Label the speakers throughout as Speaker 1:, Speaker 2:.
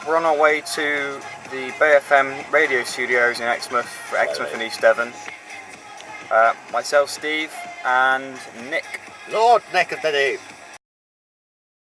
Speaker 1: we're on our way to the BayFM radio studios in Exmouth and East Devon. Myself, Steve, and Nick.
Speaker 2: Lord Nick of the Deep.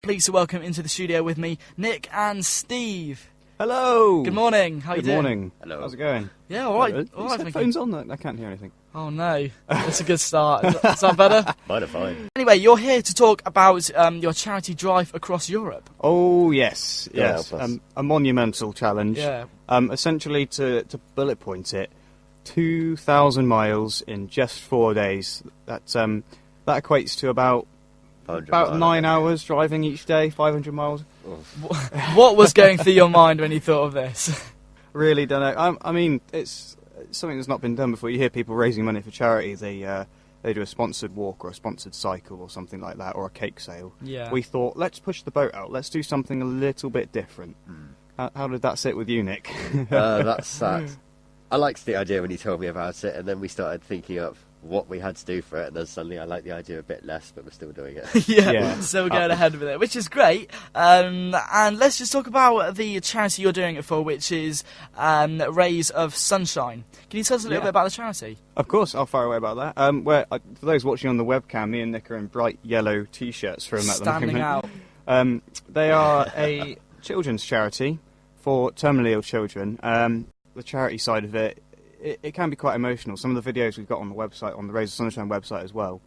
Speaker 3: Pleased to welcome into the studio with me Nick and Steve.
Speaker 4: Hello.
Speaker 3: Good morning. How are you doing?
Speaker 4: Good morning.
Speaker 2: Hello.
Speaker 4: How's it going?
Speaker 3: Yeah, all right.
Speaker 4: Is headphones on? I can't hear anything.
Speaker 3: Oh no, that's a good start. Is that better?
Speaker 2: Mine are fine.
Speaker 3: Anyway, you're here to talk about your charity drive across Europe.
Speaker 4: Oh yes,
Speaker 2: Yeah,
Speaker 4: yes.
Speaker 2: help us.
Speaker 4: A monumental challenge.
Speaker 3: Yeah.
Speaker 4: Essentially, to bullet point it, 2,000 miles in just 4 days. That equates to about 9 hours driving each day, 500 miles.
Speaker 3: What was going through your mind when you thought of this?
Speaker 4: Really don't know. I mean, it's something that's not been done before. You hear people raising money for charity. They do a sponsored walk or a sponsored cycle or something like that, or a cake sale.
Speaker 3: Yeah.
Speaker 4: We thought, let's push the boat out. Let's do something a little bit different. How did that sit with you, Nick?
Speaker 2: That's sad. I liked the idea when you told me about it, and then we started thinking of what we had to do for it, and then suddenly I liked the idea a bit less, but we're still doing it.
Speaker 3: Yeah. So we're going ahead with it, which is great. And let's just talk about the charity you're doing it for, which is Rays of Sunshine. Can you tell us a little bit about the charity?
Speaker 4: Of course, I'll fire away about that. For those watching on the webcam, me and Nick are in bright yellow T-shirts from at the
Speaker 3: Standing
Speaker 4: moment.
Speaker 3: out.
Speaker 4: They are a children's charity for terminally ill children. The charity side of it can be quite emotional. Some of the videos we've got on the website, on the Rays of Sunshine website as well,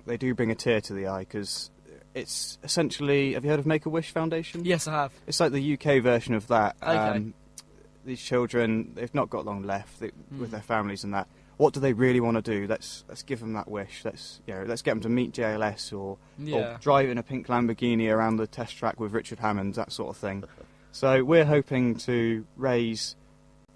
Speaker 4: they do bring a tear to the eye, because it's essentially... Have you heard of Make-A-Wish Foundation?
Speaker 3: Yes, I have.
Speaker 4: It's like the UK version of that.
Speaker 3: Okay.
Speaker 4: These children, they've not got long left with their families and that. What do they really want to do? Let's give them that wish. Let's get them to meet JLS or drive in a pink Lamborghini around the test track with Richard Hammond, that sort of thing. So we're hoping to raise...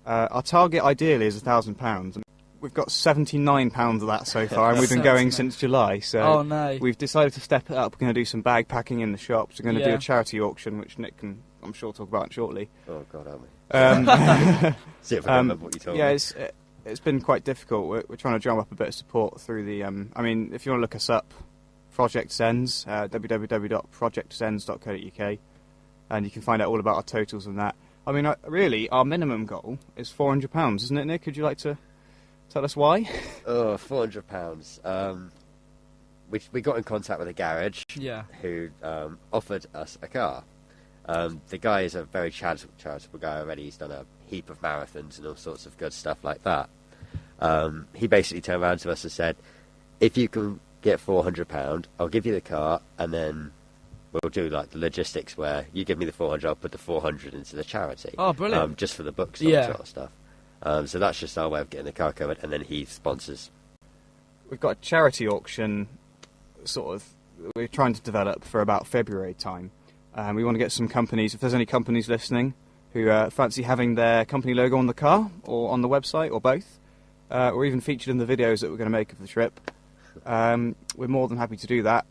Speaker 4: our target ideally is £1,000. We've got £79 of that so far, and we've been going since July. So we've decided to step it up. We're going to do some bag packing in the shops. We're going to do a charity auction, which Nick can, I'm sure, talk about shortly.
Speaker 2: Oh God, aren't we? See if I remember what you told me.
Speaker 4: Yeah, it's been quite difficult. We're trying to drum up a bit of support through the... I mean, if you want to look us up, Project Zenz, www.projectzenz.co.uk, and you can find out all about our totals and that. I mean, really, our minimum goal is £400, isn't it, Nick? Would you like to tell us why?
Speaker 2: Oh, £400. We got in contact with a garage who offered us a car. The guy is a very charitable guy already. He's done a heap of marathons and all sorts of good stuff like that. He basically turned around to us and said, if you can get £400, I'll give you the car, and then... we'll do like the logistics where you give me the 400, I'll put the 400 into the charity.
Speaker 3: Oh, brilliant.
Speaker 2: Just for the books and sort of stuff. So that's just our way of getting the car covered, and then he sponsors.
Speaker 4: We've got a charity auction we're trying to develop for about February time. We want to get some companies, if there's any companies listening who fancy having their company logo on the car or on the website or both, or even featured in the videos that we're going to make of the trip. We're more than happy to do that.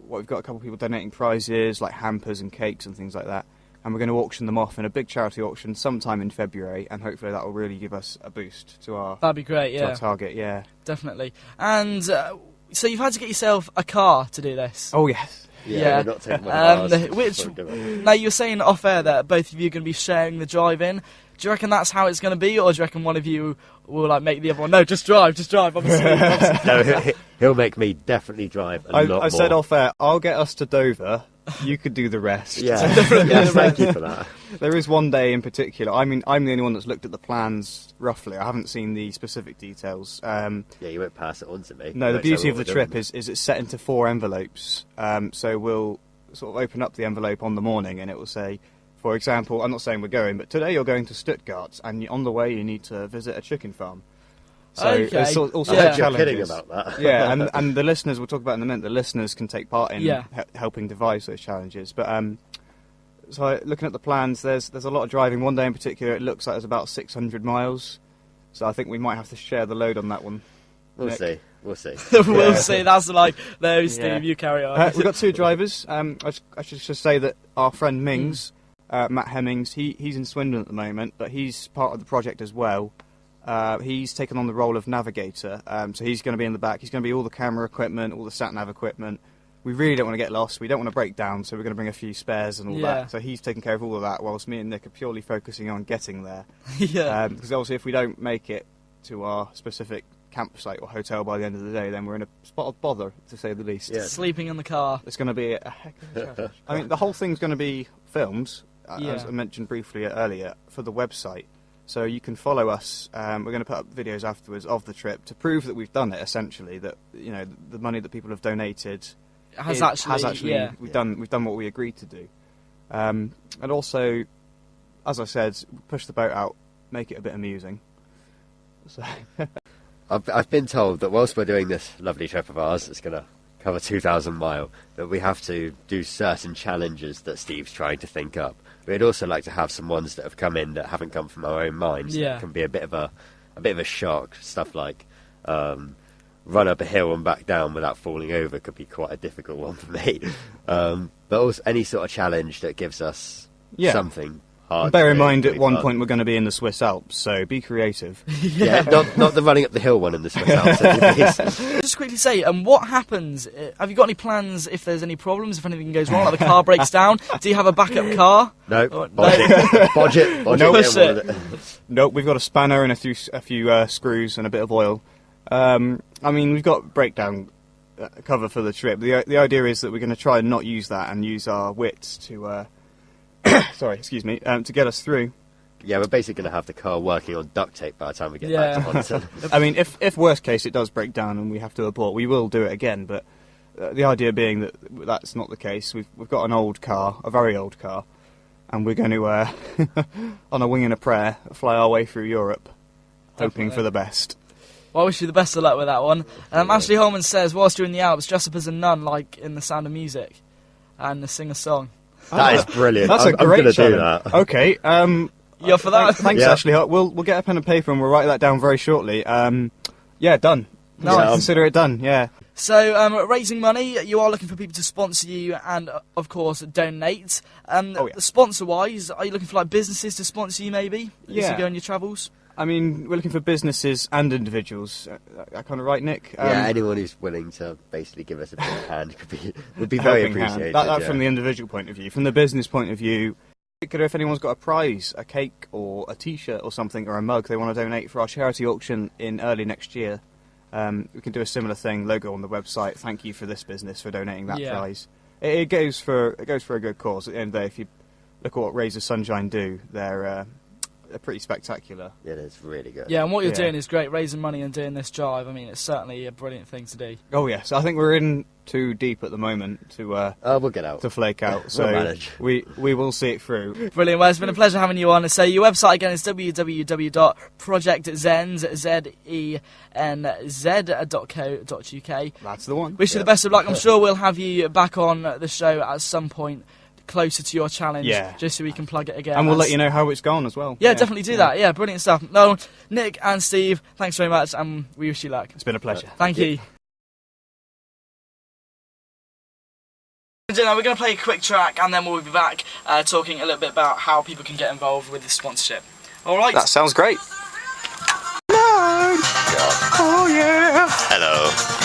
Speaker 4: We've got a couple of people donating prizes like hampers and cakes and things like that, and we're going to auction them off in a big charity auction sometime in February, and hopefully that will really give us a boost to our
Speaker 3: that'd be great,
Speaker 4: to our target. Yeah,
Speaker 3: definitely. And so you've had to get yourself a car to do this.
Speaker 4: Oh yes.
Speaker 2: Yeah, we're not taking one of ours.
Speaker 3: Which now you were saying off air that both of you are going to be sharing the drive in. Do you reckon that's how it's going to be, or do you reckon one of you will like make the other one? No, just drive. Obviously.
Speaker 2: No, he'll make me definitely drive a lot more.
Speaker 4: I said off air, I'll get us to Dover. You could do the rest.
Speaker 2: Yeah, thank you for that.
Speaker 4: There is one day in particular. I mean, I'm the only one that's looked at the plans roughly. I haven't seen the specific details.
Speaker 2: Yeah, you won't pass it on to me.
Speaker 4: No, the beauty of the trip is it's set into 4 envelopes. So we'll sort of open up the envelope on the morning, and it will say, for example, I'm not saying we're going, but today you're going to Stuttgart, and on the way you need to visit a chicken farm. So there's all sorts of challenges.
Speaker 2: Kidding about that.
Speaker 4: Yeah, and the listeners, we'll talk about in a minute, the listeners can take part in helping devise those challenges. But so looking at the plans, there's a lot of driving. One day in particular, it looks like there's about 600 miles. So I think we might have to share the load on that one.
Speaker 2: We'll
Speaker 4: Nick.
Speaker 2: see. We'll
Speaker 3: see. That's like, no, Steve, you carry on.
Speaker 4: We've got 2 drivers. I should just say that our friend Mings, Matt Hemmings, he's in Swindon at the moment, but he's part of the project as well. He's taken on the role of navigator, so he's going to be in the back. He's going to be all the camera equipment, all the sat-nav equipment, we really don't want to get lost. We don't want to break down, so we're going to bring a few spares and all that. So he's taking care of all of that, whilst me and Nick are purely focusing on getting there. Because obviously, if we don't make it to our specific campsite or hotel by the end of the day, then we're in a spot of bother, to say the least.
Speaker 3: Yeah. Sleeping in the car.
Speaker 4: It's going to be a heck of a challenge. I mean, the whole thing's going to be filmed, as I mentioned briefly earlier, for the website. So you can follow us. We're going to put up videos afterwards of the trip to prove that we've done it. Essentially, that the money that people have donated has actually we've done what we agreed to do. And also, as I said, push the boat out, make it a bit amusing. So.
Speaker 2: I've been told that whilst we're doing this lovely trip of ours, it's going to cover 2,000 miles, that we have to do certain challenges that Steve's trying to think up. We'd also like to have some ones that have come in that haven't come from our own minds. That can be a bit of a shock. Stuff like run up a hill and back down without falling over could be quite a difficult one for me. But also any sort of challenge that gives us something.
Speaker 4: And bear in mind, at one point we're going to be in the Swiss Alps, so be creative.
Speaker 2: Not the running up the hill one in the Swiss Alps.
Speaker 3: Just quickly say, what happens? Have you got any plans if there's any problems, if anything goes wrong, like the car breaks down? Do you have a backup car?
Speaker 2: No. Budget.
Speaker 4: Nope, we've got a spanner and a few screws and a bit of oil. I mean, we've got breakdown cover for the trip. The idea is that we're going to try and not use that and use our wits to... to get us through.
Speaker 2: Yeah, we're basically going to have the car working on duct tape by the time we get back to Monson.
Speaker 4: I mean, if worst case it does break down and we have to abort, we will do it again, but the idea being that that's not the case. We've got an old car, a very old car, and we're going to, on a wing and a prayer, fly our way through Europe, hoping for the best.
Speaker 3: Well, I wish you the best of luck with that one. Ashley Holman says, whilst you're in the Alps, dress up as a nun like in The Sound of Music and sing a song.
Speaker 2: That is brilliant.
Speaker 4: That's a great challenge.
Speaker 2: Do that.
Speaker 4: Okay.
Speaker 3: You're for that?
Speaker 4: Thanks, Ashley. We'll get a pen and paper and we'll write that down very shortly. Done.
Speaker 3: Nice.
Speaker 4: Consider it done, yeah.
Speaker 3: So, raising money, you are looking for people to sponsor you and, of course, donate. Sponsor-wise, are you looking for like businesses to sponsor you, maybe? As you go on your travels?
Speaker 4: I mean, we're looking for businesses and individuals. That kind of right, Nick?
Speaker 2: Anyone who's willing to basically give us a bit of a hand would be very appreciated.
Speaker 4: That from the individual point of view. From the business point of view, if anyone's got a prize, a cake or a T-shirt or something, or a mug they want to donate for our charity auction in early next year, we can do a similar thing, logo on the website, thank you for this business for donating that prize. It goes for a good cause. At the end of the day, if you look at what Rays of Sunshine do, they're pretty spectacular.
Speaker 2: It is really good.
Speaker 3: Yeah, and what you're doing is great, raising money and doing this drive. I mean, it's certainly a brilliant thing to do.
Speaker 4: Oh yes, I think we're in too deep at the moment to
Speaker 2: we'll get out.
Speaker 4: To flake out. So we will see it through.
Speaker 3: Brilliant. Well, it's been a pleasure having you on. So your website again is www.projectzenz.co.uk.
Speaker 4: That's the one.
Speaker 3: Wish you the best of luck. I'm sure we'll have you back on the show at some point closer to your challenge, just so we can plug it again.
Speaker 4: And we'll let you know how it's gone as well.
Speaker 3: Yeah, definitely do that. Yeah, brilliant stuff. No, Nick and Steve, thanks very much, and we wish you luck.
Speaker 4: It's been a pleasure.
Speaker 3: Thank you. We're going to play a quick track, and then we'll be back talking a little bit about how people can get involved with this sponsorship. All right?
Speaker 4: That sounds great.
Speaker 2: Oh yeah.
Speaker 5: Hello.